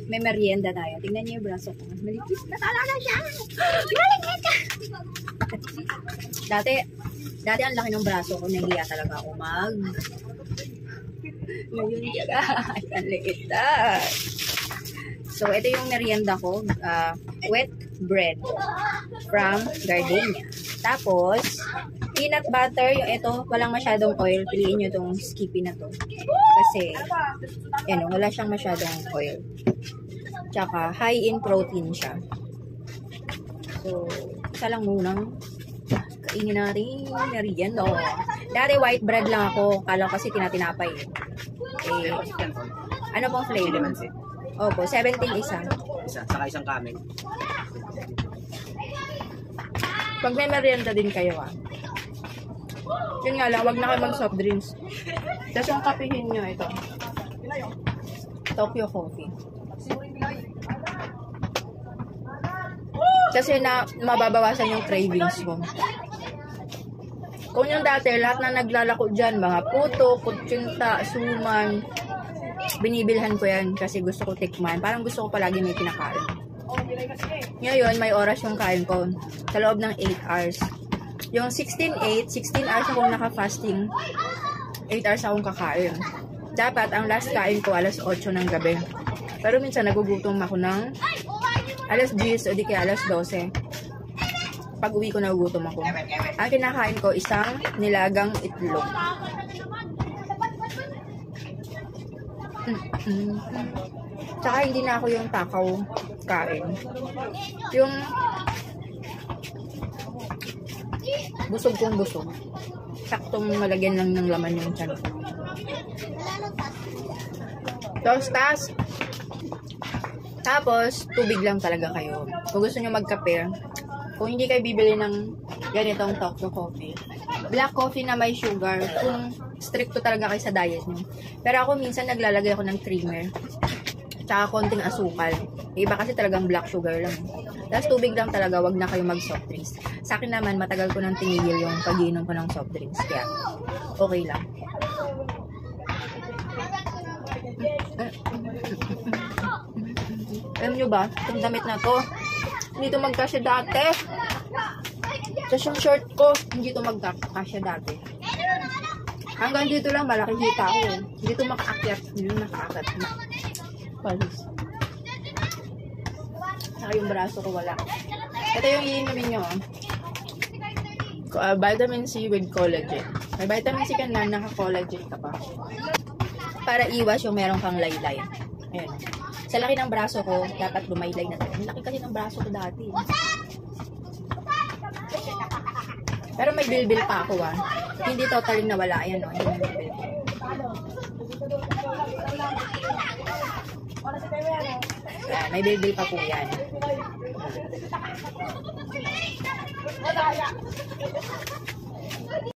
may merienda tayo. Tingnan niyo yung braso ko. Malikis na talaga siya. Malikis ka. Dati ang laki ng braso ko. Nahiya talaga ako Ngayon guys, ang liit na. So, ito yung merienda ko. Wet bread from Gardenia. Tapos, peanut butter. Yung ito, walang masyadong oil. Piliin nyo itong Skippy na to. Kasi, yan, wala siyang masyadong oil. Tsaka, high in protein siya. So, isa lang munang kainin natin merienda. Dati white bread lang ako. Kala kasi tinatinapay. Ano pong flavor? Opo, 17 isa. Saka isang kamen. Pag may merienda din kayo yun nga lang, wag na kayo mag soft drinks. Tapos yung kapihin nyo ito. Tokyo Coffee. Kasi mababawasan yung cravings mo. Kung yung dati, lahat na naglalako dyan, mga puto, kutsinta, suman, binibilhan ko yan kasi gusto ko tikman. Parang gusto ko palagi may kinakain. Ngayon, may oras yung kain ko. Sa loob ng 8 hours. Yung 16 hours akong naka-fasting. 8 hours akong kakain. Dapat, ang last kain ko, alas 8 ng gabi. Pero minsan, nagugutom ako ng alas 10 o di kaya alas 12. Pag uwi ko, nagugutom ako. Ang kinakain ko, isang nilagang itlog. Tsaka hindi na ako yung takaw kain. Yung busog kong busog. Saktong malagyan lang ng laman yung tiyan. Tapos, tubig lang talaga kayo. Kung gusto nyo magkape, kung hindi kayo bibili ng ganitong Tokyo Coffee, black coffee na may sugar, kung stricto talaga kayo sa diet nyo. Pero ako minsan naglalagay ako ng creamer, tsaka konting asukal. Iba kasi talagang black sugar lang. Tapos tubig lang talaga, wag na kayo mag soft drinks. Sa akin naman, matagal ko nang tinigil yung pag-inom ko ng soft drinks. Kaya, okay lang. Alam nyo ba, itong damit na to, hindi ito magkasya dati. Tapos yung short ko, hindi ito magkasya dati. Hanggang dito lang, malaki hita ko. Hindi ito makaakyat. Hindi ito nakaakyat. Palis. Saka yung braso ko wala. Ito yung iinumin nyo. Vitamin C with collagen. May vitamin C ka na, naka-collagen ka pa. Para iwas yung meron kang laylay. Ayan. Sa laki ng braso ko, dapat lumaylay na tayo. Ang laki kasi ng braso ko dati. Pero may bilbil pa ako Hindi totally nawala. Ayan o. Ayan, may bilbil pa po yan.